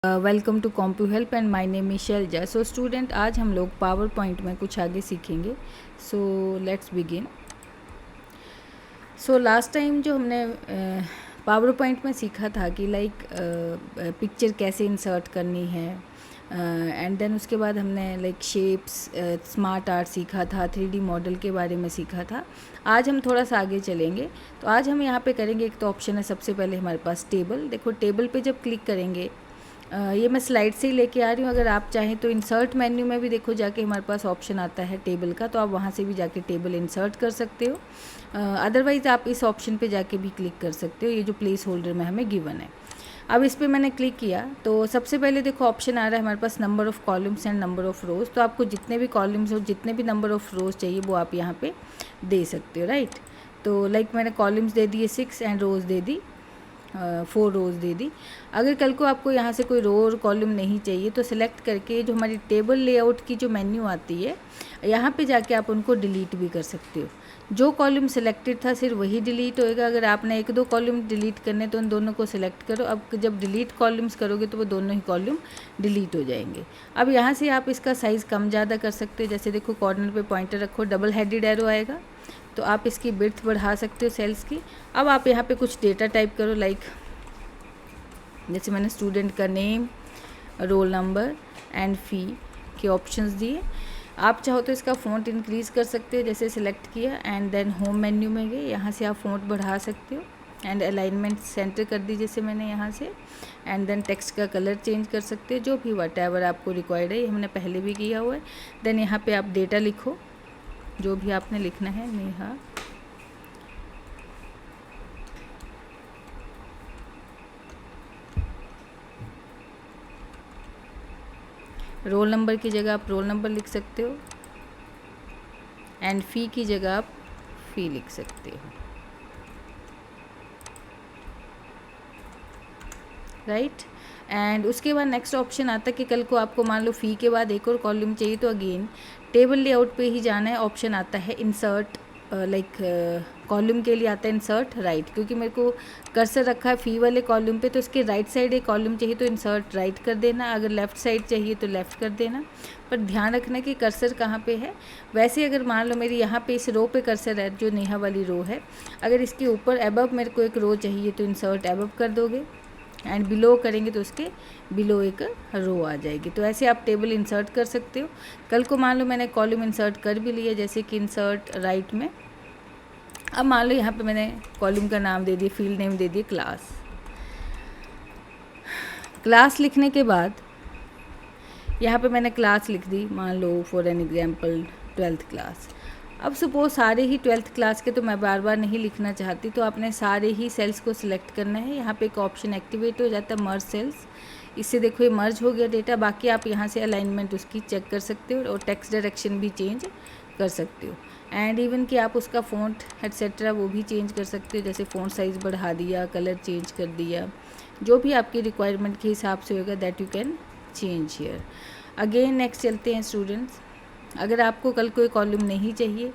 Welcome to CompuHelp and my name is Shailaja. So student, आज हम लोग PowerPoint में कुछ आगे सीखेंगे। So let's begin. So last time जो हमने पावर पॉइंट में सीखा था कि लाइक पिक्चर कैसे इंसर्ट करनी है, एंड देन उसके बाद हमने लाइक शेप्स, स्मार्ट आर्ट सीखा था, 3D मॉडल के बारे में सीखा था। आज हम थोड़ा सा आगे चलेंगे। तो आज हम यहाँ पे करेंगे, एक तो ऑप्शन है सबसे पहले हमारे पास टेबल। देखो टेबल पे जब क्लिक करेंगे, ये मैं स्लाइड से ही लेके आ रही हूँ। अगर आप चाहें तो इंसर्ट मेन्यू में भी देखो जाके हमारे पास ऑप्शन आता है टेबल का, तो आप वहाँ से भी जाके टेबल इंसर्ट कर सकते हो। अदरवाइज़ आप इस ऑप्शन पे जाके भी क्लिक कर सकते हो, ये जो प्लेस होल्डर में हमें गिवन है। अब इस पर मैंने क्लिक किया तो सबसे पहले देखो ऑप्शन आ रहा है हमारे पास number of columns and number of rows. तो आपको जितने भी कॉलम्स और जितने भी नंबर ऑफ़ रोज़ चाहिए वो आप यहाँ पे दे सकते हो, राइट। तो लाइक मैंने कॉलम्स दे दिए 6 एंड रोज़ दे दी 4 रोज़ दे दी। अगर कल को आपको यहाँ से कोई रो और कॉलम नहीं चाहिए तो सिलेक्ट करके जो हमारी टेबल लेआउट की जो मेन्यू आती है, यहाँ पे जाके आप उनको डिलीट भी कर सकते हो। जो कॉलम सिलेक्टेड था सिर्फ वही डिलीट होएगा। अगर आपने 1-2 कॉलम डिलीट करने तो उन दोनों को सिलेक्ट करो। अब जब डिलीट कॉलम्स करोगे तो वो दोनों ही कॉलम डिलीट हो जाएंगे। अब यहाँ से आप इसका साइज़ कम ज़्यादा कर सकते हो। जैसे देखो कॉर्नर पे पॉइंटर रखो, डबल हेडेड एरो आएगा तो आप इसकी विड्थ बढ़ा सकते हो सेल्स की। अब आप यहाँ पे कुछ डेटा टाइप करो, लाइक जैसे मैंने स्टूडेंट का नेम, रोल नंबर एंड फ़ी के ऑप्शंस दिए। आप चाहो तो इसका फ़ॉन्ट इंक्रीज़ कर सकते हो, जैसे सिलेक्ट किया एंड देन होम मेन्यू में गए, यहाँ से आप फ़ॉन्ट बढ़ा सकते हो एंड अलाइनमेंट सेंटर कर दी जैसे मैंने यहाँ से। एंड देन टेक्स्ट का कलर चेंज कर सकते हो, जो भी व्हाटएवर आपको रिक्वायर्ड है, ये हमने पहले भी किया हुआ है। देन यहाँ पे आप डेटा लिखो जो भी आपने लिखना है। नेहा रोल नंबर की जगह आप रोल नंबर लिख सकते हो एंड फ़ी की जगह आप फ़ी लिख सकते हो, राइट। एंड उसके बाद नेक्स्ट ऑप्शन आता है कि कल को आपको मान लो फ़ी के बाद एक और कॉलम चाहिए तो अगेन टेबल लेआउट पे ही जाना है। ऑप्शन आता है इंसर्ट, लाइक कॉलम के लिए आता है इंसर्ट राइट, क्योंकि मेरे को कर्सर रखा है फ़ी वाले कॉलम पे, तो इसके राइट साइड एक कॉलम चाहिए तो इंसर्ट राइट कर देना, अगर लेफ़्ट साइड चाहिए तो लेफ़्ट कर देना। पर ध्यान रखना कि कर्सर कहाँ पे है। वैसे अगर मान लो मेरी यहाँ पे इस रो पे कर्सर है, जो नेहा वाली रो है, अगर इसके ऊपर एबव मेरे को एक रो चाहिए तो इंसर्ट एबव कर दोगे एंड बिलो करेंगे तो उसके बिलो एक रो आ जाएगी। तो ऐसे आप टेबल इंसर्ट कर सकते हो। कल को मान लो मैंने कॉलम इंसर्ट कर भी लिया, जैसे कि इंसर्ट राइट में। अब मान लो यहाँ पे मैंने कॉलम का नाम दे दिया, फील्ड नेम दे दिया क्लास। क्लास लिखने के बाद यहाँ पे मैंने क्लास लिख दी, मान लो for an example 12th class. अब सपोज सारे ही 12th क्लास के तो मैं बार बार नहीं लिखना चाहती, तो आपने सारे ही सेल्स को सिलेक्ट करना है। यहाँ पे एक ऑप्शन एक्टिवेट हो जाता है मर्ज सेल्स, इससे देखो ये मर्ज हो गया डेटा। बाकी आप यहाँ से अलाइनमेंट उसकी चेक कर सकते हो और टेक्स्ट डायरेक्शन भी चेंज कर सकते हो एंड इवन कि आप उसका फ़ॉन्ट एट्सेट्रा वो भी चेंज कर सकते हो, जैसे फ़ॉन्ट साइज़ बढ़ा दिया, कलर चेंज कर दिया, जो भी आपकी रिक्वायरमेंट के हिसाब से होगा that you can change here. Again next चलते हैं स्टूडेंट्स। अगर आपको कल कोई कॉलम नहीं चाहिए,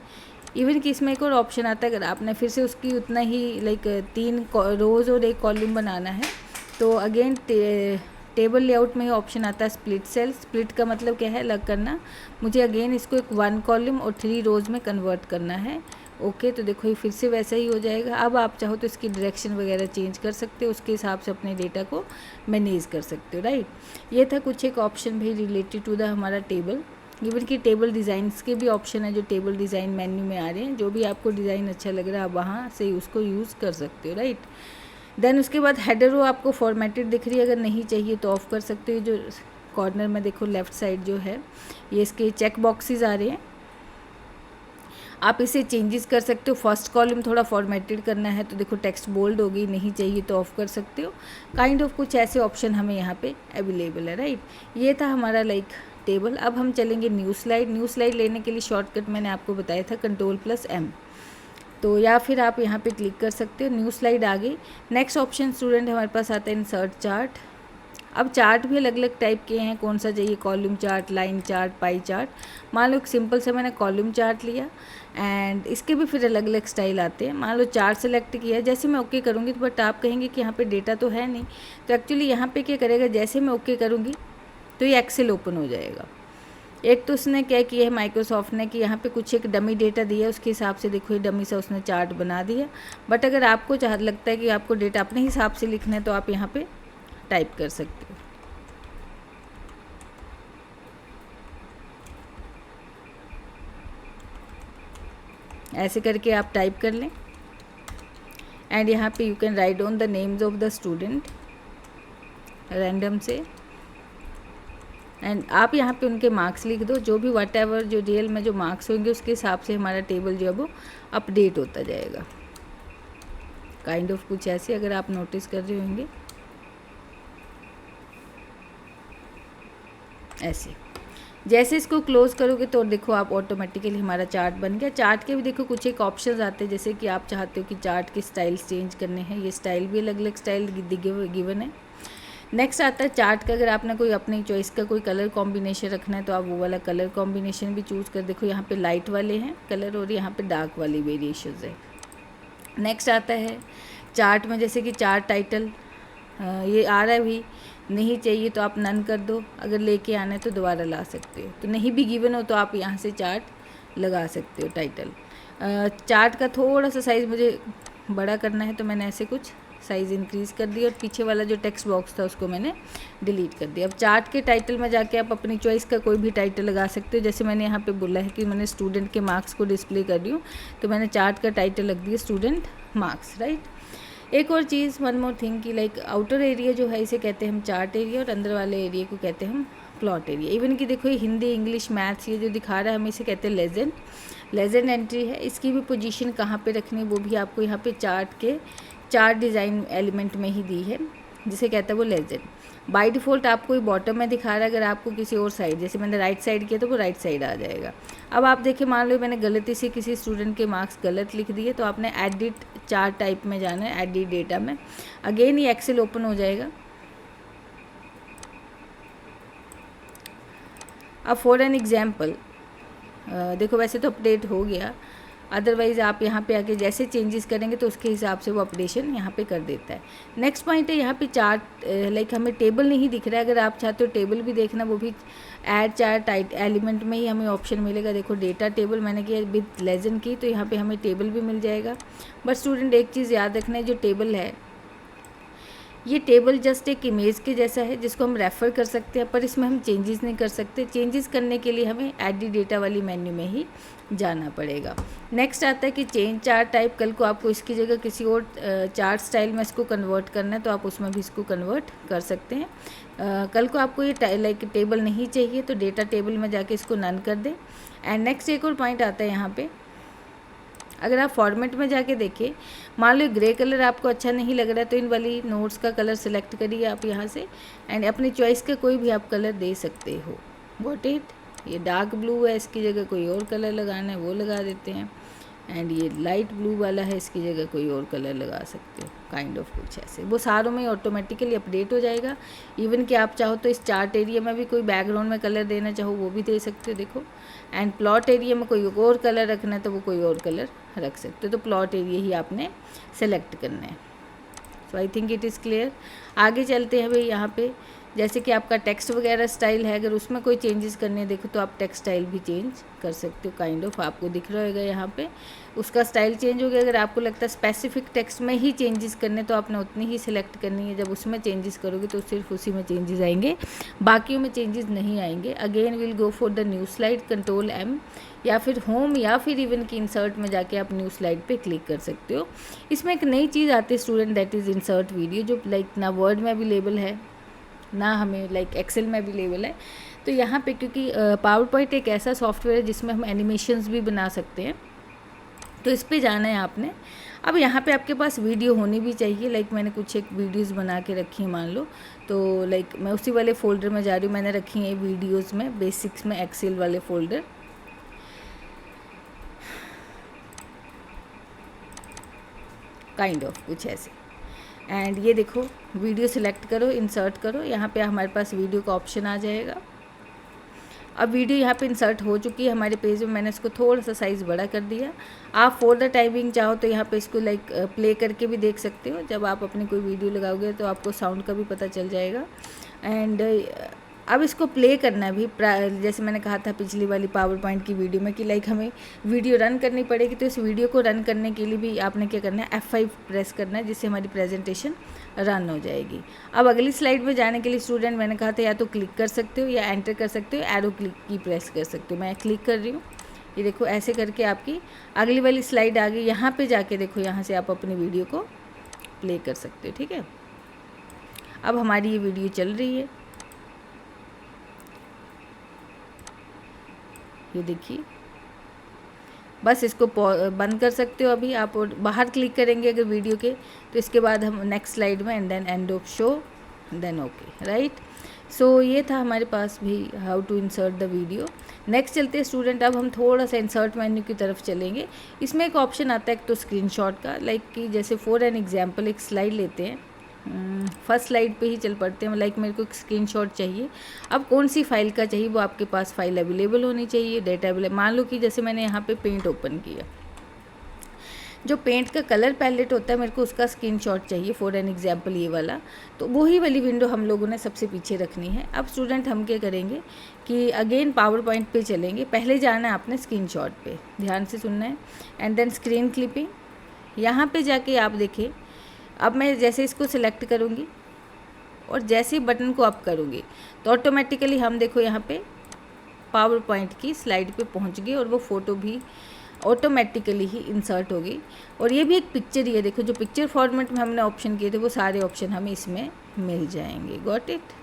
इवन कि इसमें एक और ऑप्शन आता है, अगर आपने फिर से उसकी उतना ही लाइक 3 रोज़ और 1 कॉलम बनाना है तो अगेन टेबल लेआउट में ही ऑप्शन आता है स्प्लिट सेल। स्प्लिट का मतलब क्या है, अलग करना। मुझे अगेन इसको एक 1 कॉलम और 3 रोज़ में कन्वर्ट करना है। ओके, तो देखो ये फिर से वैसा ही हो जाएगा। अब आप चाहो तो इसकी डायरेक्शन वगैरह चेंज कर सकते हो, उसके हिसाब से अपने डेटा को मैनेज कर सकते हो, राइट। ये था कुछ एक ऑप्शन भी रिलेटेड टू द हमारा टेबल। इवन कि टेबल डिज़ाइंस के भी ऑप्शन है जो टेबल डिज़ाइन मेन्यू में आ रहे हैं। जो भी आपको डिज़ाइन अच्छा लग रहा है आप वहाँ से उसको यूज़ कर सकते हो, राइट। देन उसके बाद हेडर रो आपको फॉर्मेटेड दिख रही है, अगर नहीं चाहिए तो ऑफ़ कर सकते हो। जो कॉर्नर में देखो लेफ़्ट साइड जो है, ये इसके चेक बॉक्सेस आ रहे हैं, आप इसे चेंजेस कर सकते हो। फर्स्ट कॉलम थोड़ा फॉर्मेटेड करना है तो देखो टेक्स्ट बोल्ड होगी, नहीं चाहिए तो ऑफ़ कर सकते हो। काइंड ऑफ कुछ ऐसे ऑप्शन हमें यहाँ पे अवेलेबल है, राइट। ये था हमारा लाइक टेबल। अब हम चलेंगे न्यू स्लाइड। न्यू स्लाइड लेने के लिए शॉर्टकट मैंने आपको बताया था Ctrl+M, तो या फिर आप यहाँ पे क्लिक कर सकते हो। न्यू स्लाइड आ गई। नेक्स्ट ऑप्शन स्टूडेंट हमारे पास आता है इंसर्ट चार्ट। अब चार्ट भी अलग अलग टाइप के हैं, कौन सा चाहिए, column chart, line chart, pie chart. मान लो सिंपल से मैंने कॉलम चार्ट लिया एंड इसके भी फिर अलग अलग स्टाइल आते हैं। मान लो चार्ट सेलेक्ट किया, जैसे मैं ओके करूँगी तो बट आप कहेंगे कि यहाँ पे डेटा तो है नहीं, तो एक्चुअली यहाँ पे क्या करेगा, जैसे मैं ओके करूँगी तो ये एक्सेल ओपन हो जाएगा। एक तो उसने क्या किया है माइक्रोसॉफ्ट ने कि यहाँ पे कुछ एक डमी डेटा दिया है, उसके हिसाब से देखो ये डमी सा उसने चार्ट बना दिया। बट अगर आपको लगता है कि आपको डेटा अपने हिसाब से लिखना है तो आप यहाँ पे टाइप कर सकते हो। ऐसे करके आप टाइप कर लें एंड यहाँ पे you can write down the names of the student random से एंड आप यहाँ पे उनके मार्क्स लिख दो, जो भी वट एवर जो रियल में जो मार्क्स होंगे उसके हिसाब से हमारा टेबल जो है वो अपडेट होता जाएगा। काइंड ऑफ कुछ ऐसे अगर आप नोटिस कर रहे होंगे ऐसे। जैसे इसको क्लोज करोगे तो देखो आप ऑटोमेटिकली हमारा चार्ट बन गया। चार्ट के भी देखो कुछ एक ऑप्शंस आते हैं, जैसे कि आप चाहते हो कि चार्ट के स्टाइल चेंज करने हैं, ये स्टाइल भी अलग अलग स्टाइल गिवन है। नेक्स्ट आता है चार्ट का, अगर आपने कोई अपनी चॉइस का कोई कलर कॉम्बिनेशन रखना है तो आप वो वाला कलर कॉम्बिनेशन भी चूज़ कर। देखो यहाँ पे लाइट वाले हैं कलर और यहाँ पे डार्क वाली वेरिएशंस है। नेक्स्ट आता है चार्ट में, जैसे कि चार्ट टाइटल ये आ रहा है भी नहीं चाहिए तो आप नन कर दो, अगर लेके आना है तो दोबारा ला सकते हो, तो नहीं भी गिवन हो तो आप यहाँ से चार्ट लगा सकते हो टाइटल। चार्ट का थोड़ा सा साइज़ मुझे बड़ा करना है तो मैंने ऐसे कुछ साइज़ इंक्रीज़ कर दिया और पीछे वाला जो टेक्स्ट बॉक्स था उसको मैंने डिलीट कर दिया। अब चार्ट के टाइटल में जाके आप अपनी चॉइस का कोई भी टाइटल लगा सकते हो। जैसे मैंने यहाँ पे बोला है कि मैंने स्टूडेंट के मार्क्स को डिस्प्ले कर रही हूँ तो मैंने चार्ट का टाइटल लग दिया स्टूडेंट मार्क्स, राइट। एक और चीज़, वन मोर थिंग कि लाइक आउटर एरिया जो है इसे कहते हैं हम चार्ट एरिया और अंदर वाले एरिया को कहते हैं हम प्लॉट एरिया। इवन कि देखो ये हिंदी, इंग्लिश, मैथ्स ये जो दिखा रहा है हम इसे कहते हैं लेजेंड। लेजेंड एंट्री है, इसकी भी पोजीशन कहाँ पे रखनी है वो भी आपको यहाँ पे चार्ट डिज़ाइन एलिमेंट में ही दी है, जिसे कहता है वो लेजेंड। बाय डिफ़ॉल्ट आपको ये बॉटम में दिखा रहा है, अगर आपको किसी और साइड, जैसे मैंने राइट साइड किया तो वो राइट साइड आ जाएगा। अब आप देखिए, मान लो मैंने गलती से किसी स्टूडेंट के मार्क्स गलत लिख दिए तो आपने एडिट चार्ट टाइप में जाना है, एडिट डेटा में। अगेन ये एक्सेल ओपन हो जाएगा। अब फॉर एन एग्जाम्पल देखो, वैसे तो अपडेट हो गया, अदरवाइज़ आप यहाँ पे आके जैसे चेंजेस करेंगे तो उसके हिसाब से वो अपडेशन यहाँ पे कर देता है। नेक्स्ट पॉइंट है यहाँ पे चार्ट, लाइक हमें टेबल नहीं दिख रहा है, अगर आप चाहते हो टेबल भी देखना वो भी ऐड चार्ट एलिमेंट में ही हमें ऑप्शन मिलेगा। देखो डेटा टेबल मैंने किया विद लेजेंड की, तो यहाँ पे हमें टेबल भी मिल जाएगा। बट स्टूडेंट एक चीज़ याद रखना है, जो टेबल है ये टेबल जस्ट एक इमेज के जैसा है जिसको हम रेफ़र कर सकते हैं, पर इसमें हम चेंजेस नहीं कर सकते। चेंजेस करने के लिए हमें एडिट डेटा वाली मेन्यू में ही जाना पड़ेगा। नेक्स्ट आता है कि चेंज चार्ट टाइप, कल को आपको इसकी जगह किसी और चार्ट स्टाइल में इसको कन्वर्ट करना है तो आप उसमें भी इसको कन्वर्ट कर सकते हैं। कल को आपको ये लाइक टेबल नहीं चाहिए तो डेटा टेबल में जाके इसको नन कर दें। एंड नेक्स्ट एक और पॉइंट आता है यहाँ पे, अगर आप फॉर्मेट में जाके देखिए, मान लो ग्रे कलर आपको अच्छा नहीं लग रहा है तो इन वाली नोट्स का कलर सेलेक्ट करिए आप यहाँ से एंड अपनी चॉइस का कोई भी आप कलर दे सकते हो। Got it. ये डार्क ब्लू है, इसकी जगह कोई और कलर लगाना है वो लगा देते हैं। एंड ये लाइट ब्लू वाला है, इसकी जगह कोई और कलर लगा सकते हो। काइंड ऑफ कुछ ऐसे, वो सारों में ऑटोमेटिकली अपडेट हो जाएगा। इवन कि आप चाहो तो इस चार्ट एरिया में भी कोई बैकग्राउंड में कलर देना चाहो वो भी दे सकते हो। देखो, एंड प्लॉट एरिया में कोई और कलर रखना है तो वो कोई और कलर रख सकते हो। तो प्लॉट एरिया ही आपने सेलेक्ट करना है। So I think it is clear. आगे चलते हैं भाई। यहाँ पे जैसे कि आपका टेक्स्ट वगैरह स्टाइल है, अगर उसमें कोई चेंजेस करने हैं देखो तो आप टेक्स्ट स्टाइल भी चेंज कर सकते हो। काइंड ऑफ आपको दिख रहा होगा यहाँ पे उसका स्टाइल चेंज हो गया। अगर आपको लगता है स्पेसिफिक टेक्स्ट में ही चेंजेस करने तो आपने उतनी ही सिलेक्ट करनी है। जब उसमें चेंजेस करोगे तो सिर्फ उसी में चेंजेस आएंगे, बाकियों में चेंजेस नहीं आएंगे। Again will go for the new slide, control M या फिर होम या फिर इवन की इंसर्ट में जाके आप न्यू स्लाइड पे क्लिक कर सकते हो। इसमें एक नई चीज़ आती है student, that is insert video, जो लाइक ना वर्ड में अवेलेबल है ना हमें लाइक एक्सेल में अवेलेबल है। तो यहाँ पे क्योंकि पावर पॉइंट एक ऐसा सॉफ्टवेयर है जिसमें हम एनिमेशंस भी बना सकते हैं, तो इस पे जाना है आपने। अब यहाँ पे आपके पास वीडियो होनी भी चाहिए। लाइक मैंने कुछ एक वीडियोस बना के रखी है मान लो, तो लाइक मैं उसी वाले फोल्डर में जा रही हूँ। मैंने रखी है वीडियोस में, बेसिक्स में एक्सेल वाले फोल्डर। काइंड ऑफ कुछ ऐसे। एंड ये देखो वीडियो सिलेक्ट करो, इंसर्ट करो, यहाँ पे हमारे पास वीडियो का ऑप्शन आ जाएगा। अब वीडियो यहाँ पे इंसर्ट हो चुकी है हमारे पेज में, मैंने इसको थोड़ा सा साइज़ बड़ा कर दिया। आप फॉर द टाइमिंग चाहो तो यहाँ पे इसको लाइक प्ले करके भी देख सकते हो। जब आप अपनी कोई वीडियो लगाओगे तो आपको साउंड का भी पता चल जाएगा। एंड अब इसको प्ले करना भी, जैसे मैंने कहा था पिछली वाली पावर पॉइंट की वीडियो में कि लाइक हमें वीडियो रन करनी पड़ेगी, तो इस वीडियो को रन करने के लिए भी आपने क्या करना है, F5 प्रेस करना है, जिससे हमारी प्रेजेंटेशन रन हो जाएगी। अब अगली स्लाइड में जाने के लिए स्टूडेंट मैंने कहा था या तो क्लिक कर सकते हो या एंटर कर सकते हो, एरो क्लिक की प्रेस कर सकते हो। मैं क्लिक कर रही हूँ, ये देखो ऐसे करके आपकी अगली वाली स्लाइड आ गई। यहाँ पे जाके देखो, यहाँ से आप अपनी वीडियो को प्ले कर सकते हो। ठीक है, अब हमारी ये वीडियो चल रही है, ये देखिए। बस इसको बंद कर सकते हो अभी आप, और बाहर क्लिक करेंगे अगर वीडियो के, तो इसके बाद हम नेक्स्ट स्लाइड में and then end of show, then okay, right. So ये था हमारे पास भी how to insert the video. Next चलते हैं स्टूडेंट, अब हम थोड़ा सा इंसर्ट मेन्यू की तरफ चलेंगे। इसमें एक ऑप्शन आता है एक तो स्क्रीनशॉट का, लाइक कि जैसे फॉर एन एग्जांपल एक स्लाइड लेते हैं, फर्स्ट स्लाइड पे ही चल पड़ते हैं। लाइक मेरे को एक स्क्रीनशॉट चाहिए, अब कौन सी फाइल का चाहिए, वो आपके पास फाइल अवेलेबल होनी चाहिए, डेटा अवेलेबल। मान लो कि जैसे मैंने यहाँ पे पेंट ओपन किया, जो पेंट का कलर पैलेट होता है मेरे को उसका स्क्रीनशॉट चाहिए, फॉर एन एग्जांपल ये वाला, तो वही वाली विंडो हम लोगों ने सबसे पीछे रखनी है। अब स्टूडेंट हम क्या करेंगे कि अगेन पावर पॉइंट पे चलेंगे, पहले जाना है आपने स्क्रीनशॉट पे, ध्यान से सुनना है, एंड देन स्क्रीन क्लिपिंग। यहाँ पे जाके आप देखें, अब मैं जैसे इसको सिलेक्ट करूँगी और जैसे ही बटन को अप करूँगी तो ऑटोमेटिकली हम देखो यहाँ पे पावर पॉइंट की स्लाइड पे पहुँच गए, और वो फ़ोटो भी ऑटोमेटिकली ही इंसर्ट हो गई। और ये भी एक पिक्चर ही है, देखो जो पिक्चर फॉर्मेट में हमने ऑप्शन किए थे वो सारे ऑप्शन हमें इसमें मिल जाएंगे। Got it.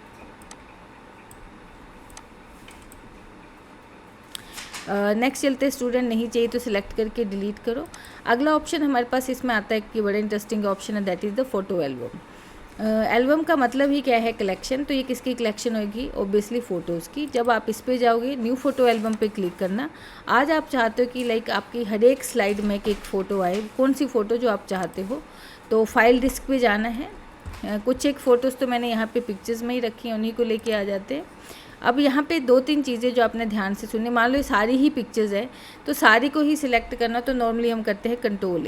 नेक्स्ट चलते हैं स्टूडेंट, नहीं चाहिए तो सिलेक्ट करके डिलीट करो। अगला ऑप्शन हमारे पास इसमें आता है कि बड़ा इंटरेस्टिंग ऑप्शन है, that is the photo album. Album का मतलब ही क्या है, कलेक्शन। तो ये किसकी कलेक्शन होगी, ओब्वियसली फ़ोटोज़ की। जब आप इस पे जाओगे न्यू फ़ोटो एल्बम पे क्लिक करना। आज आप चाहते हो कि लाइक आपकी हर एक स्लाइड में एक फ़ोटो आए, कौन सी फ़ोटो जो आप चाहते हो, तो फाइल डिस्क पे जाना है। कुछ एक फ़ोटोज़ तो मैंने यहाँ पे पिक्चर्स में ही रखी हैं, उन्हीं को लेके आ जाते हैं। अब यहाँ पे 2-3 चीज़ें जो आपने ध्यान से सुनी, मान लो ये सारी ही पिक्चर्स है तो सारी को ही सिलेक्ट करना, तो नॉर्मली हम करते हैं कंट्रोल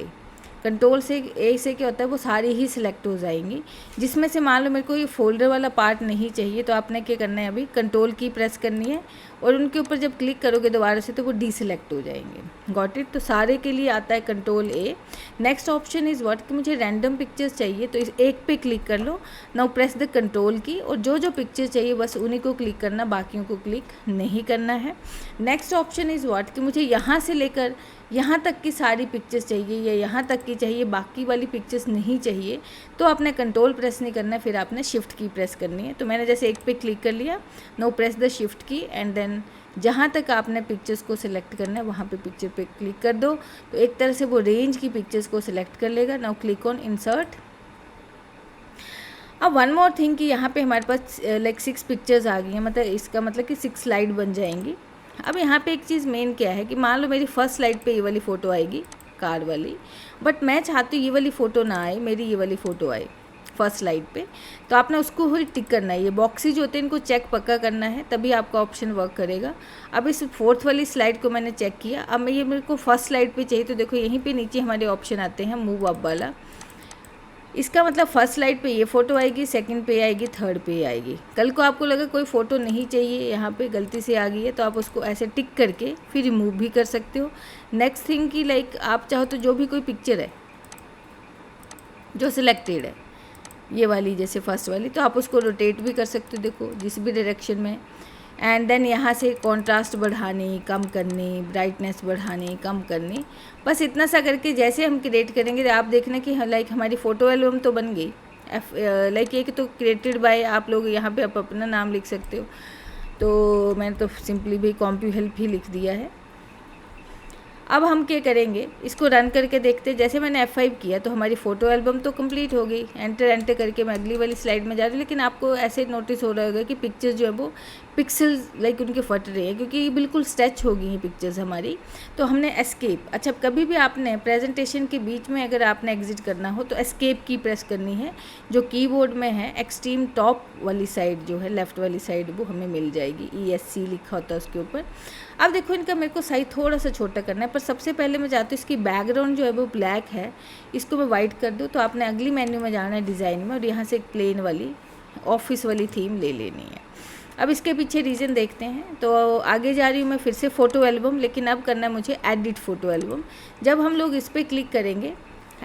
ए से क्या होता है, वो सारी ही सिलेक्ट हो जाएंगी। जिसमें से मान लो मेरे को ये फोल्डर वाला पार्ट नहीं चाहिए, तो आपने क्या करना है, अभी कंट्रोल की प्रेस करनी है और उनके ऊपर जब क्लिक करोगे दोबारा से तो वो डीसिलेक्ट हो जाएंगे। Got it. तो सारे के लिए आता है control A. Next option is what, कि मुझे रैंडम पिक्चर्स चाहिए, तो इस एक पे क्लिक कर लो, नाउ प्रेस द कंट्रोल की, और जो जो पिक्चर चाहिए बस उन्हीं को क्लिक करना, बाकियों को क्लिक नहीं करना है। नेक्स्ट ऑप्शन इज़ व्हाट, कि मुझे यहाँ से लेकर यहाँ तक की सारी पिक्चर्स चाहिए या यहाँ तक की चाहिए, बाकी वाली पिक्चर्स नहीं चाहिए, तो आपने कंट्रोल प्रेस नहीं करना है, फिर आपने शिफ्ट की प्रेस करनी है। तो मैंने जैसे एक पे क्लिक कर लिया, नो प्रेस द शिफ्ट की, एंड देन जहाँ तक आपने पिक्चर्स को सिलेक्ट करना है वहाँ पे पिक्चर पे क्लिक कर दो, तो एक तरह से वो रेंज की पिक्चर्स को सिलेक्ट कर लेगा। Now click on insert. अब वन मोर थिंग कि यहाँ पे हमारे पास लाइक 6 पिक्चर्स आ गई हैं, मतलब इसका मतलब कि 6 स्लाइड बन जाएंगी। अब यहाँ पे एक चीज़ मेन क्या है कि मान लो मेरी फर्स्ट स्लाइड पे ये वाली फ़ोटो आएगी, कार वाली, बट मैं चाहती हूँ ये वाली फ़ोटो ना आए, मेरी ये वाली फ़ोटो आए फर्स्ट स्लाइड पे, तो आपने उसको ही टिक करना है। ये बॉक्सेज होते हैं, इनको चेक पक्का करना है, तभी आपका ऑप्शन वर्क करेगा। अब इस फोर्थ वाली स्लाइड को मैंने चेक किया, अब मैं ये मेरे को फर्स्ट स्लाइड पे चाहिए, तो देखो यहीं पे नीचे हमारे ऑप्शन आते हैं मूव अप वाला। इसका मतलब फर्स्ट स्लाइड पे ये फ़ोटो आएगी, सेकंड पे आएगी, थर्ड पे आएगी। कल को आपको लगा कोई फ़ोटो नहीं चाहिए, यहाँ पे गलती से आ गई है, तो आप उसको ऐसे टिक करके फिर रिमूव भी कर सकते हो। नेक्स्ट थिंग कि लाइक आप चाहो तो जो भी कोई पिक्चर है जो सिलेक्टेड है, ये वाली जैसे फर्स्ट वाली, तो आप उसको रोटेट भी कर सकते हो, देखो जिस भी डायरेक्शन में। एंड देन यहाँ से कॉन्ट्रास्ट बढ़ाने, कम करने, ब्राइटनेस बढ़ाने, कम करने, बस इतना सा करके जैसे हम क्रिएट करेंगे तो आप देखना कि लाइक हमारी फ़ोटो एल्बम तो बन गई। लाइक ये कि तो क्रिएटेड बाय, आप लोग यहाँ पे आप अपना नाम लिख सकते हो, तो मैंने तो सिंपली भी कॉम्प्यू हेल्प ही लिख दिया है। अब हम क्या करेंगे, इसको रन करके देखते हैं। जैसे मैंने F5 किया तो हमारी फ़ोटो एल्बम तो कंप्लीट हो गई। एंटर करके मैं अगली वाली स्लाइड में जा रही हूँ, लेकिन आपको ऐसे नोटिस हो रहा होगा कि पिक्चर्स जो है वो पिक्सेल्स लाइक उनके फट रहे हैं, क्योंकि बिल्कुल स्ट्रेच हो गई हैं पिक्चर्स हमारी। तो हमने एस्केप, अच्छा कभी भी आपने प्रेजेंटेशन के बीच में अगर आपने एग्जिट करना हो तो एस्केप की प्रेस करनी है, जो कीबोर्ड में है एक्सट्रीम टॉप वाली साइड जो है, लेफ़्ट वाली साइड, वो हमें मिल जाएगी। ESC लिखा होता है उसके ऊपर। अब देखो इनका मेरे को साइज थोड़ा सा छोटा करना है, पर सबसे पहले मैं चाहती हूँ इसकी बैकग्राउंड जो है वो ब्लैक है, इसको मैं वाइट कर दूँ। तो आपने अगली मेन्यू में जाना है डिज़ाइन में, और यहाँ से एक प्लेन वाली ऑफिस वाली थीम ले लेनी है। अब इसके पीछे रीज़न देखते हैं। तो आगे जा रही हूँ मैं फिर से फ़ोटो एल्बम, लेकिन अब करना है मुझे एडिट फ़ोटो एल्बम। जब हम लोग इस पर क्लिक करेंगे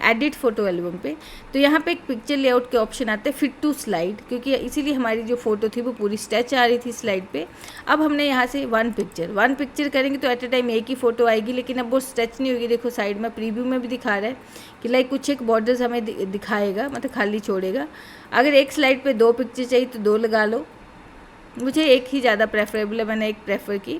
एडिट फ़ोटो एल्बम पे, तो यहाँ पे एक पिक्चर लेआउट के ऑप्शन आते हैं, फिट टू स्लाइड, क्योंकि इसीलिए हमारी जो फ़ोटो थी वो पूरी स्ट्रेच आ रही थी स्लाइड पे। अब हमने यहाँ से वन पिक्चर करेंगे तो एट ए टाइम एक ही फ़ोटो आएगी, लेकिन अब वो स्ट्रेच नहीं होगी। देखो साइड में प्रीव्यू में भी दिखा रहा है कि लाइक कुछ एक बॉर्डर्स हमें दिखाएगा, मतलब खाली छोड़ेगा। अगर एक स्लाइड पर 2 पिक्चर चाहिए तो 2 लगा लो, मुझे एक ही ज़्यादा प्रेफरेबल है, मैंने एक प्रेफर की।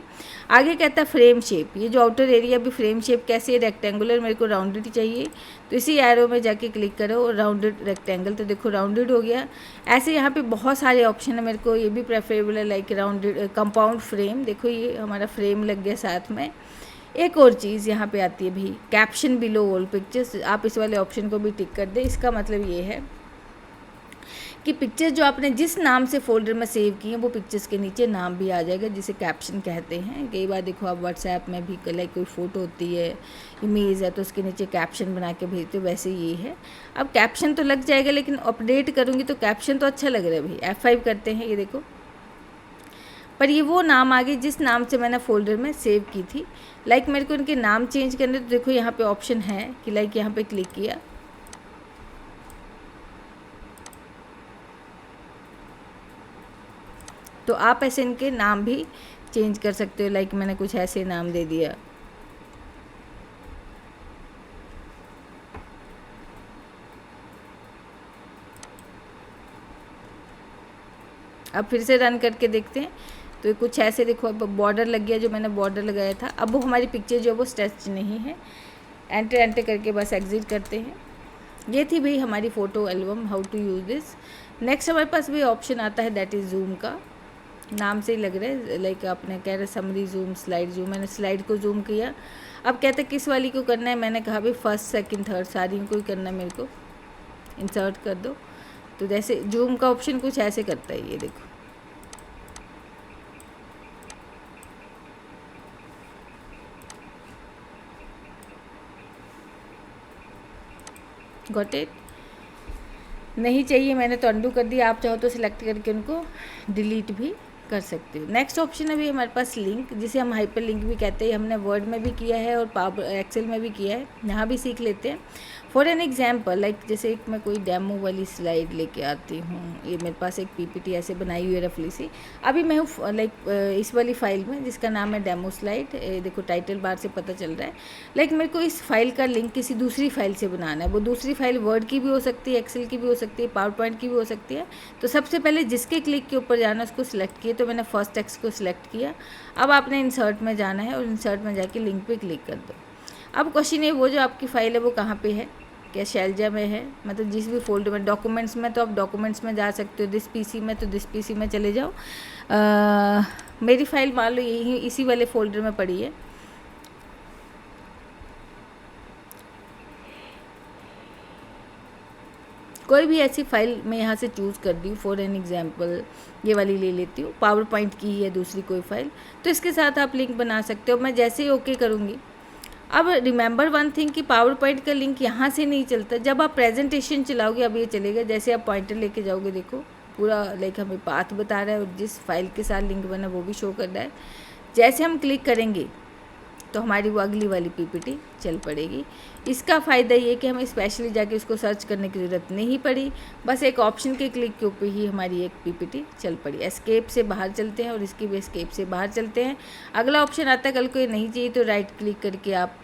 आगे कहता है फ्रेम शेप, ये जो आउटर एरिया भी फ्रेम शेप कैसे, रेक्टेंगुलर, मेरे को राउंडेड चाहिए। तो इसी एरो में जाके क्लिक करो राउंडेड रेक्टेंगल, तो देखो राउंडेड हो गया। ऐसे यहाँ पे बहुत सारे ऑप्शन है, मेरे को ये भी प्रेफरेबल है, लाइक राउंडेड कंपाउंड फ्रेम। देखो ये हमारा फ्रेम लग गया साथ में। एक और चीज़ यहाँ पे आती है भी, कैप्शन बिलो ऑल पिक्चर्स, आप इस वाले ऑप्शन को भी टिक कर दें। इसका मतलब ये है कि पिक्चर्स जो आपने जिस नाम से फ़ोल्डर में सेव की हैं वो पिक्चर्स के नीचे नाम भी आ जाएगा, जिसे कैप्शन कहते हैं। कई बार देखो आप व्हाट्सएप में भी लाइक कोई फ़ोटो होती है, इमेज है, तो उसके नीचे कैप्शन बना के भेजते हो, वैसे ये है। अब कैप्शन तो लग जाएगा, लेकिन अपडेट करूँगी तो कैप्शन तो अच्छा लग रहा है भाई। F5 करते हैं, ये देखो, पर ये वो नाम आ गई जिस नाम से मैंने फ़ोल्डर में सेव की थी। लाइक मेरे को इनके नाम चेंज करने, तो देखो यहाँ पे ऑप्शन है कि लाइक यहाँ पे क्लिक किया तो आप ऐसे इनके नाम भी चेंज कर सकते हो। लाइक मैंने कुछ ऐसे नाम दे दिया, अब फिर से रन करके देखते हैं। तो कुछ ऐसे देखो, अब बॉर्डर लग गया, जो मैंने बॉर्डर लगाया था। अब वो हमारी पिक्चर जो है वो स्ट्रेच नहीं है। एंटर करके बस एग्जिट करते हैं। ये थी भाई हमारी photo album, how to use this. Next हमारे पास भी ऑप्शन आता है, दैट इज़ जूम का। नाम से ही लग रहा है, लाइक आपने कह रहे समरी जूम, स्लाइड जूम। मैंने स्लाइड को जूम किया। अब कहते हैं किस वाली को करना है, मैंने कहा भाई फर्स्ट सेकंड थर्ड सारी को ही करना है मेरे को। इंसर्ट कर दो, तो जैसे जूम का ऑप्शन कुछ ऐसे करता है, ये देखो। Got it? नहीं चाहिए मैंने तो अंडू कर दिया। आप चाहो तो सिलेक्ट करके उनको डिलीट भी कर सकते हो। नेक्स्ट ऑप्शन है भी हमारे पास लिंक, जिसे हम हाइपर लिंक भी कहते हैं। हमने वर्ड में भी किया है और पावर एक्सेल में भी किया है, यहाँ भी सीख लेते हैं। फॉर एन एग्जाम्पल, लाइक जैसे एक मैं कोई डेमो वाली स्लाइड लेके आती हूँ। ये मेरे पास एक PPT ऐसे बनाई हुई है रफली सी। अभी मैं हूँ लाइक इस वाली फाइल में, जिसका नाम है डेमो स्लाइड। देखो टाइटल बार से पता चल रहा है। लाइक मेरे को इस फाइल का लिंक किसी दूसरी फाइल से बनाना है। वो दूसरी फाइल वर्ड की भी हो सकती है, एक्सेल की भी हो सकती है, पावर पॉइंट की भी हो सकती है। तो सबसे पहले जिसके क्लिक के ऊपर जाना है उसको सिलेक्ट किया, तो मैंने फर्स्ट टेक्स्ट को सिलेक्ट किया। अब आपने इंसर्ट में जाना है और इंसर्ट में जाके लिंक पे क्लिक कर दो। अब क्वेश्चन है, वो जो आपकी फ़ाइल है वो कहाँ पे है? क्या शैलजा में है? मतलब जिस भी फोल्डर में, डॉक्यूमेंट्स में तो आप डॉक्यूमेंट्स में जा सकते हो, दिस PC में तो दिस PC में चले जाओ। मेरी फ़ाइल मान लो यही इसी वाले फोल्डर में पड़ी है। कोई भी ऐसी फाइल मैं यहाँ से चूज़ कर दी हूँ। फॉर एन एग्जांपल ये वाली ले लेती हूँ, पावर पॉइंट की ही है दूसरी कोई फाइल, तो इसके साथ आप लिंक बना सकते हो। मैं जैसे ही ओके करूँगी, अब रिमेंबर वन थिंग कि पावर पॉइंट का लिंक यहाँ से नहीं चलता, जब आप प्रेजेंटेशन चलाओगे अब ये चलेगा। जैसे आप पॉइंटर लेके जाओगे, देखो पूरा लाइक हमें पाथ बता रहा है और जिस फाइल के साथ लिंक बना वो भी शो कर रहा है। जैसे हम क्लिक करेंगे तो हमारी वो अगली वाली PPT चल पड़ेगी। इसका फ़ायदा ये कि हमें स्पेशली जाके उसको सर्च करने की ज़रूरत नहीं पड़ी, बस एक ऑप्शन के क्लिक के ऊपर ही हमारी एक PPT चल पड़ी। एस्केप से बाहर चलते हैं और इसकी भी एस्केप से बाहर चलते हैं। अगला ऑप्शन आता है, कल को ये नहीं चाहिए तो राइट क्लिक करके आप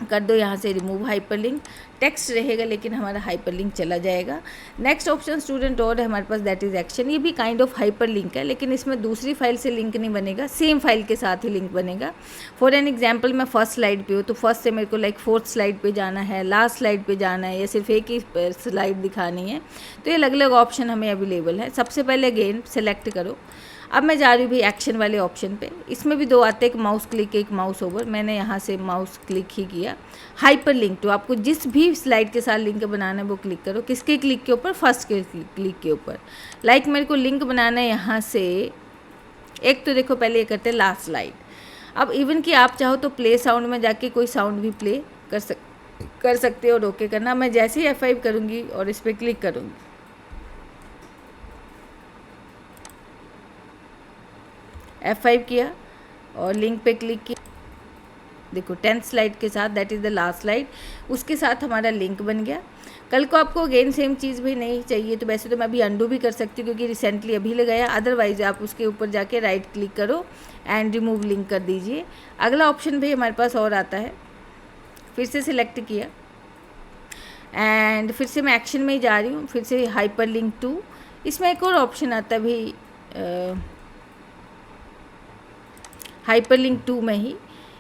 कर दो यहाँ से रिमूव हाइपरलिंक, टेक्स्ट रहेगा लेकिन हमारा हाइपरलिंक चला जाएगा। नेक्स्ट ऑप्शन स्टूडेंट और है हमारे पास, दैट इज़ एक्शन। ये भी काइंड ऑफ हाइपरलिंक है, लेकिन इसमें दूसरी फाइल से लिंक नहीं बनेगा, सेम फाइल के साथ ही लिंक बनेगा। फॉर एन एग्जांपल, मैं फर्स्ट स्लाइड पे हूँ तो फर्स्ट से मेरे को लाइक फोर्थ स्लाइड पे जाना है, लास्ट स्लाइड पे जाना है, या सिर्फ एक ही स्लाइड दिखानी है, तो ये अलग अलग ऑप्शन हमें अवेलेबल है। सबसे पहले अगेन सेलेक्ट करो। अब मैं जा रही हूँ भाई एक्शन वाले ऑप्शन पे। इसमें भी दो आते हैं, एक माउस क्लिक, एक माउस ओवर। मैंने यहाँ से माउस क्लिक ही किया। हाइपर लिंक, तो आपको जिस भी स्लाइड के साथ लिंक बनाना है वो क्लिक करो। किसके क्लिक के ऊपर? फर्स्ट के क्लिक के ऊपर। लाइक मेरे को लिंक बनाना है यहाँ से, एक तो देखो पहले ये करते हैं लास्ट स्लाइड। अब इवन कि आप चाहो तो प्ले साउंड में जाके कोई साउंड भी प्ले कर सकते हो और ओके करना। मैं जैसे ही F5 करूँगी और इस पर क्लिक करूँगी, F5 किया और लिंक पे क्लिक किया, देखो 10th स्लाइड के साथ, that is the last slide, उसके साथ हमारा लिंक बन गया। कल को आपको अगेन सेम चीज़ भी नहीं चाहिए तो वैसे तो मैं अभी अंडू भी कर सकती हूँ क्योंकि रिसेंटली अभी लगाया। अदरवाइज आप उसके ऊपर जाके राइट क्लिक करो एंड रिमूव लिंक कर दीजिए। अगला ऑप्शन भी हमारे पास और आता है, फिर से सिलेक्ट किया एंड फिर से मैं एक्शन में ही जा रही हूँ, फिर से हाइपर लिंक टू। इसमें एक और ऑप्शन आता है भाई, हाइपर लिंक टू में ही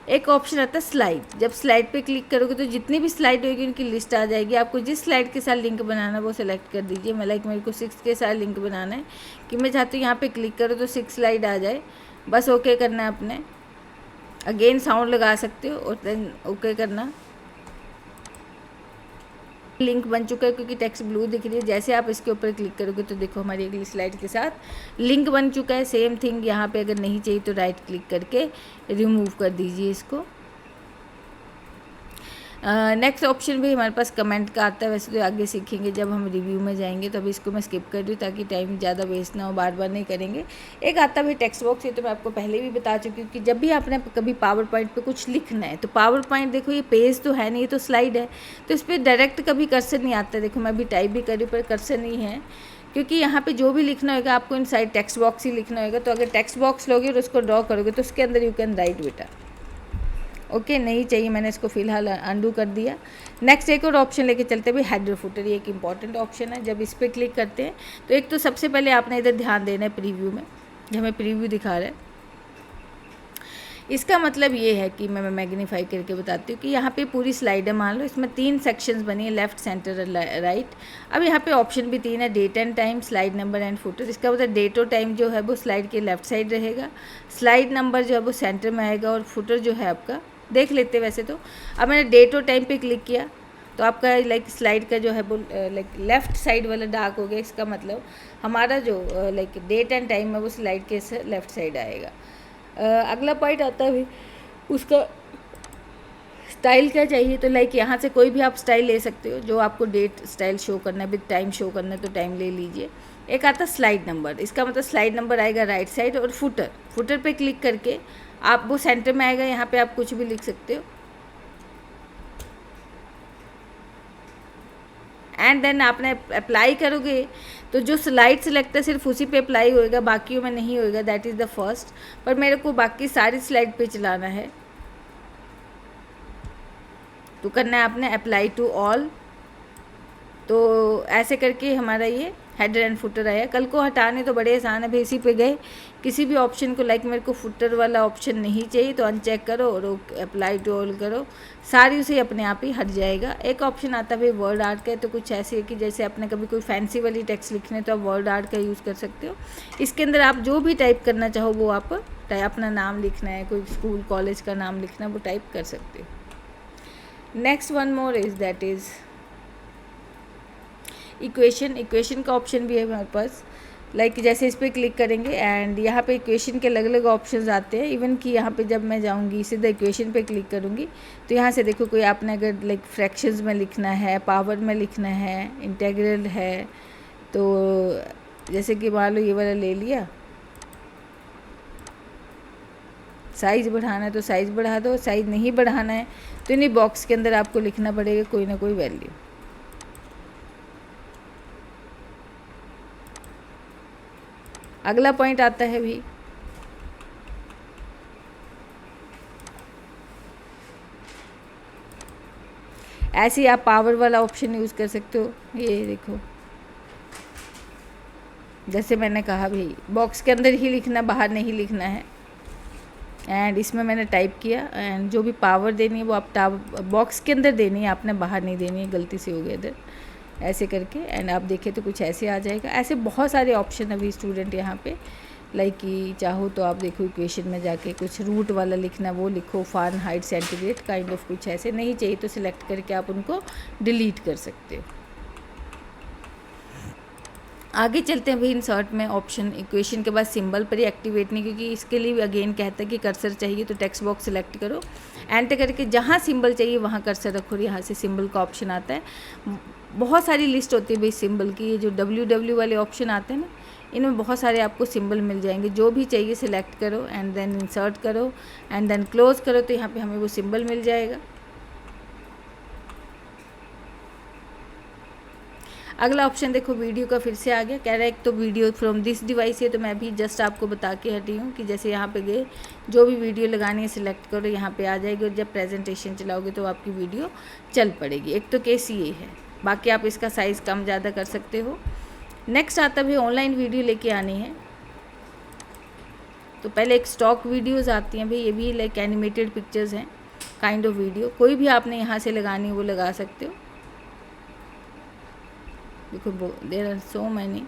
एक ऑप्शन आता है स्लाइड। जब स्लाइड पे क्लिक करोगे तो जितनी भी स्लाइड होगी उनकी लिस्ट आ जाएगी। आपको जिस स्लाइड के साथ लिंक बनाना है वो सेलेक्ट कर दीजिए। मैं लाइक मेरे को 6 के साथ लिंक बनाना है कि मैं चाहती हूँ यहाँ पे क्लिक करो तो 6 स्लाइड आ जाए, बस ओके करना है अपने। अगेन साउंड लगा सकते हो और देन ओके करना। लिंक बन चुका है क्योंकि टेक्स्ट ब्लू दिख रही है। जैसे आप इसके ऊपर क्लिक करोगे तो देखो हमारी अगली स्लाइड के साथ लिंक बन चुका है। सेम थिंग यहाँ पे अगर नहीं चाहिए तो राइट क्लिक करके रिमूव कर दीजिए इसको। नेक्स्ट ऑप्शन भी हमारे पास कमेंट का आता है, वैसे तो आगे सीखेंगे जब हम रिव्यू में जाएंगे, तो अभी इसको मैं स्किप कर रही हूँ ताकि टाइम ज़्यादा वेस्ट ना हो, बार बार नहीं करेंगे। एक आता है टेक्स्ट बॉक्स, ये तो मैं आपको पहले भी बता चुकी हूँ कि जब भी आपने कभी पावर पॉइंट पर कुछ लिखना है तो पावर पॉइंट देखो ये पेज तो है नहीं, ये तो स्लाइड है, तो इस पर डायरेक्ट कभी कर्सर नहीं आता। देखो मैं अभी टाइप भी कर रही हूँ पर कर्सर नहीं है, क्योंकि यहाँ पे जो भी लिखना होगा आपको इनसाइड टेक्स्ट बॉक्स ही लिखना होगा। तो अगर टेक्स्ट बॉक्स लोगे और उसको ड्रॉ करोगे तो उसके अंदर यू कैन राइट बेटा। ओके नहीं चाहिए, मैंने इसको फिलहाल अंडू कर दिया। नेक्स्ट एक और ऑप्शन लेके चलते हैं हेडर फुटर। ये एक इंपॉर्टेंट ऑप्शन है। जब इस पर क्लिक करते हैं तो एक तो सबसे पहले आपने इधर ध्यान देना है प्रीव्यू में, जो हमें प्रीव्यू दिखा रहा है। इसका मतलब ये है कि मैं मैग्नीफाई करके बताती हूँ कि यहाँ पे पूरी स्लाइड है, मान लो इसमें 3 सेक्शंस बनी है, लेफ्ट सेंटर राइट। अब यहाँ पे ऑप्शन भी 3 है, date and time, slide number and footer. इसका मतलब डेट और टाइम जो है वो स्लाइड के लेफ्ट साइड रहेगा, स्लाइड नंबर जो है वो सेंटर में आएगा और फुटर जो है आपका देख लेते वैसे तो। अब मैंने डेट और टाइम पे क्लिक किया तो आपका लाइक स्लाइड का जो है वो लाइक लेफ़्ट साइड वाला डार्क हो गया। इसका मतलब हमारा जो लाइक डेट एंड टाइम है वो स्लाइड के लेफ़्ट साइड आएगा। अगला पॉइंट आता है उसका स्टाइल क्या चाहिए, तो लाइक यहाँ से कोई भी आप स्टाइल ले सकते हो, जो आपको डेट स्टाइल शो करना है, विद टाइम शो करना है तो टाइम ले लीजिए। एक आता है स्लाइड नंबर, इसका मतलब स्लाइड नंबर आएगा राइट साइड। और फुटर पे क्लिक करके आप वो सेंटर में आएगा, यहाँ पे आप कुछ भी लिख सकते हो। एंड देन आपने अप्लाई करोगे तो जो स्लाइड सेलेक्ट है सिर्फ उसी पे अप्लाई होएगा, बाकियों में नहीं होएगा। That is the first. पर मेरे को बाकी सारी स्लाइड पे चलाना है तो करना है आपने अप्लाई टू ऑल। तो ऐसे करके हमारा ये हेडर एंड फुटर आया। कल को हटाने तो बड़े आसान है भाई, इसी पे गए किसी भी ऑप्शन को, लाइक मेरे को फुटर वाला ऑप्शन नहीं चाहिए तो अनचेक करो और अप्लाई टू ऑल करो, सारी उसे अपने आप ही हट जाएगा। एक ऑप्शन आता है भाई वर्ड आर्ट का, तो कुछ ऐसे है कि जैसे आपने कभी कोई फैंसी वाली टेक्स्ट लिखने तो आप वर्ड आर्ट का यूज़ कर सकते हो। इसके अंदर आप जो भी टाइप करना चाहो वो आप अपना नाम लिखना है, कोई स्कूल कॉलेज का नाम लिखना है वो टाइप कर सकते हो। Next one more is that is equation का ऑप्शन भी है हमारे पास। लाइक जैसे इस पर क्लिक करेंगे एंड यहाँ पे इक्वेशन के अलग अलग ऑप्शंस आते हैं। इवन कि यहाँ पे जब मैं जाऊँगी सीधा इक्वेशन पे क्लिक करूँगी तो यहाँ से देखो कोई आपने अगर लाइक फ्रैक्शंस में लिखना है, पावर में लिखना है, इंटेग्रल है, तो जैसे कि मान लो ये वाला ले लिया, साइज़ बढ़ाना है तो साइज़ बढ़ा दो, साइज़ नहीं बढ़ाना है तो इन्हीं बॉक्स के अंदर आपको लिखना पड़ेगा कोई ना कोई वैल्यू। अगला पॉइंट आता है भी ऐसे ही आप पावर वाला ऑप्शन यूज़ कर सकते हो। ये देखो, जैसे मैंने कहा भाई बॉक्स के अंदर ही लिखना, बाहर नहीं लिखना है। एंड इसमें मैंने टाइप किया, एंड जो भी पावर देनी है वो आप बॉक्स के अंदर देनी है, आपने बाहर नहीं देनी है, गलती से हो गया इधर, ऐसे करके। एंड आप देखें तो कुछ ऐसे आ जाएगा। ऐसे बहुत सारे ऑप्शन अभी स्टूडेंट यहाँ पे, लाइक कि चाहो तो आप देखो इक्वेशन में जाके कुछ रूट वाला लिखना, वो लिखो, फ़ारेनहाइट सेंटीग्रेड काइंड ऑफ कुछ ऐसे। नहीं चाहिए तो सिलेक्ट करके आप उनको डिलीट कर सकते हो। आगे चलते हैं भाई इंसर्ट में। ऑप्शन इक्वेशन के बाद सिंबल पर ही एक्टिवेट नहीं, क्योंकि इसके लिए अगेन कहता है कि कर्सर चाहिए, तो टेक्स्ट बॉक्स सेलेक्ट करो, एंटर करके जहाँ सिंबल चाहिए वहाँ कर्सर रखो, यहाँ से सिंबल का ऑप्शन आता है। बहुत सारी लिस्ट होती है भाई सिंबल की। ये जो WW वाले ऑप्शन आते हैं ना, इनमें बहुत सारे आपको सिंबल मिल जाएंगे। जो भी चाहिए सिलेक्ट करो एंड देन इंसर्ट करो एंड देन क्लोज करो, तो यहाँ पे हमें वो सिंबल मिल जाएगा। अगला ऑप्शन देखो वीडियो का फिर से आ गया। कह रहा है एक तो वीडियो फ्रॉम दिस डिवाइस है, तो मैं भी जस्ट आपको बता के हटी हूँ कि जैसे यहाँ पे गए, जो भी वीडियो लगानी है सिलेक्ट करो, यहाँ पे आ जाएगी, और जब प्रेजेंटेशन चलाओगे तो आपकी वीडियो चल पड़ेगी। एक तो केस ये है, बाकी आप इसका साइज़ कम ज़्यादा कर सकते हो। नेक्स्ट आता है ऑनलाइन वीडियो लेके आनी है, तो पहले एक स्टॉक वीडियोज़ आती हैं भाई, ये भी लाइक एनिमेटेड पिक्चर्स हैं काइंड ऑफ वीडियो। कोई भी आपने यहाँ से लगानी है वो लगा सकते हो। देखो देयर आर सो मैनी।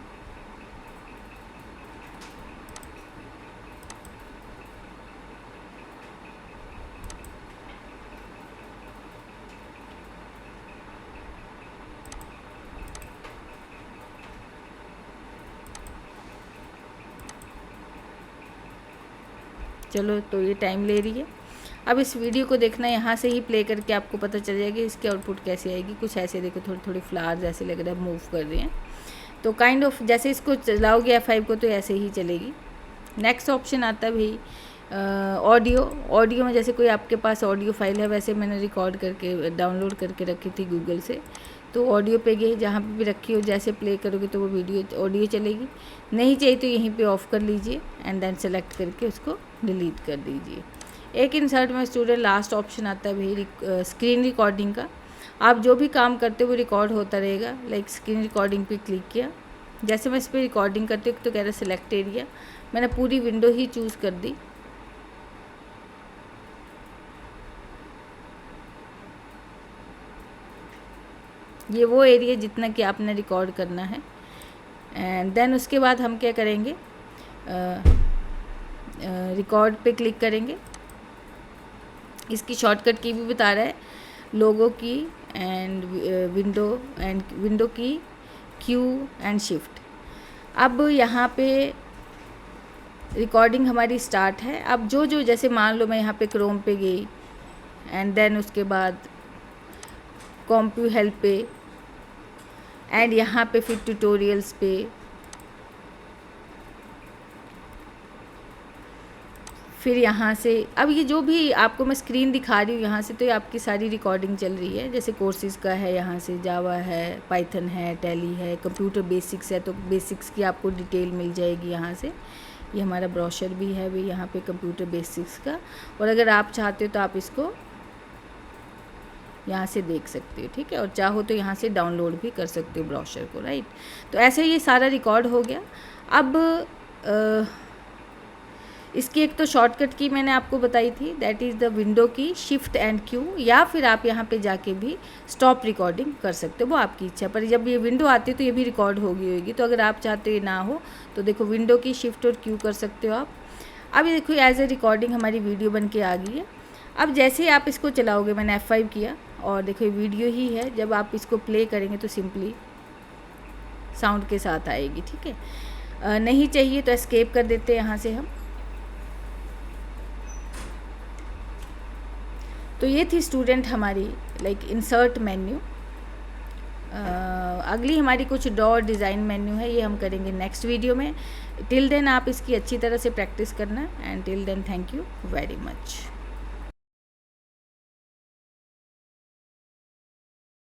चलो, तो ये टाइम ले रही है। अब इस वीडियो को देखना, यहाँ से ही प्ले करके आपको पता चल जाएगा इसकी आउटपुट कैसे आएगी। कुछ ऐसे देखो, थोड़ी थोड़ी फ्लावर्स ऐसे लग रहा है मूव कर रही हैं, तो काइंड ऑफ जैसे इसको चलाओगे F5 को तो ऐसे ही चलेगी। नेक्स्ट ऑप्शन आता है भाई ऑडियो। ऑडियो में जैसे कोई आपके पास ऑडियो फाइल है, वैसे मैंने रिकॉर्ड करके डाउनलोड करके रखी थी गूगल से, तो ऑडियो पे गए, जहाँ पे भी रखी हो जैसे प्ले करोगे तो वो वीडियो ऑडियो चलेगी। नहीं चाहिए तो यहीं पे ऑफ़ कर लीजिए एंड देन सेलेक्ट करके उसको डिलीट कर दीजिए। एक इंसर्ट में स्टूडेंट लास्ट ऑप्शन आता है भाई स्क्रीन रिकॉर्डिंग का। आप जो भी काम करते हो वो रिकॉर्ड होता रहेगा। लाइक स्क्रीन रिकॉर्डिंग पे क्लिक किया, जैसे मैं इस पर रिकॉर्डिंग करती हूँ तो कह रहा है सिलेक्ट एरिया, मैंने पूरी विंडो ही चूज़ कर दी। ये वो एरिया जितना कि आपने रिकॉर्ड करना है। एंड देन उसके बाद हम क्या करेंगे, रिकॉर्ड पे क्लिक करेंगे। इसकी शॉर्टकट की भी बता रहा है, लोगो की एंड विंडो की, क्यू एंड शिफ्ट। अब यहाँ पे रिकॉर्डिंग हमारी स्टार्ट है। अब जो जैसे मान लो मैं यहाँ पे क्रोम पे गई एंड देन उसके बाद कॉम्प्यू हेल्प पे एंड यहाँ पे फिर ट्यूटोरियल्स पे, फिर यहाँ से अब ये जो भी आपको मैं स्क्रीन दिखा रही हूँ यहाँ से, तो ये आपकी सारी रिकॉर्डिंग चल रही है। जैसे कोर्सेज़ का है, यहाँ से जावा है, पाइथन है, टैली है, कंप्यूटर बेसिक्स है, तो बेसिक्स की आपको डिटेल मिल जाएगी यहाँ से। ये हमारा ब्रोशर भी है भी यहाँ पे कंप्यूटर बेसिक्स का, और अगर आप चाहते हो तो आप इसको यहाँ से देख सकते हो, ठीक है। और चाहो तो यहाँ से डाउनलोड भी कर सकते हो ब्रोशर को, राइट। तो ऐसे ये सारा रिकॉर्ड हो गया। अब इसकी एक तो शॉर्टकट की मैंने आपको बताई थी, दैट इज़ द विंडो की, शिफ्ट एंड क्यू, या फिर आप यहाँ पे जाके भी स्टॉप रिकॉर्डिंग कर सकते हो, वो आपकी इच्छा। पर जब ये विंडो आती है तो ये भी रिकॉर्ड होगी। तो अगर आप चाहते हो ये ना हो तो देखो विंडो की, शिफ्ट और क्यू कर सकते हो आप। अब ये देखो एज ए रिकॉर्डिंग हमारी वीडियो बन के आ गई है। अब जैसे ही आप इसको चलाओगे, मैंने F5 किया और देखो ये वीडियो ही है, जब आप इसको प्ले करेंगे तो सिंपली साउंड के साथ आएगी, ठीक है। नहीं चाहिए तो एस्केप कर देते हैं यहाँ से हम। तो ये थी स्टूडेंट हमारी लाइक इंसर्ट मेन्यू। अगली हमारी कुछ ड्रॉ डिज़ाइन मेन्यू है, ये हम करेंगे नेक्स्ट वीडियो में। टिल देन आप इसकी अच्छी तरह से प्रैक्टिस करना, and till then thank you very much.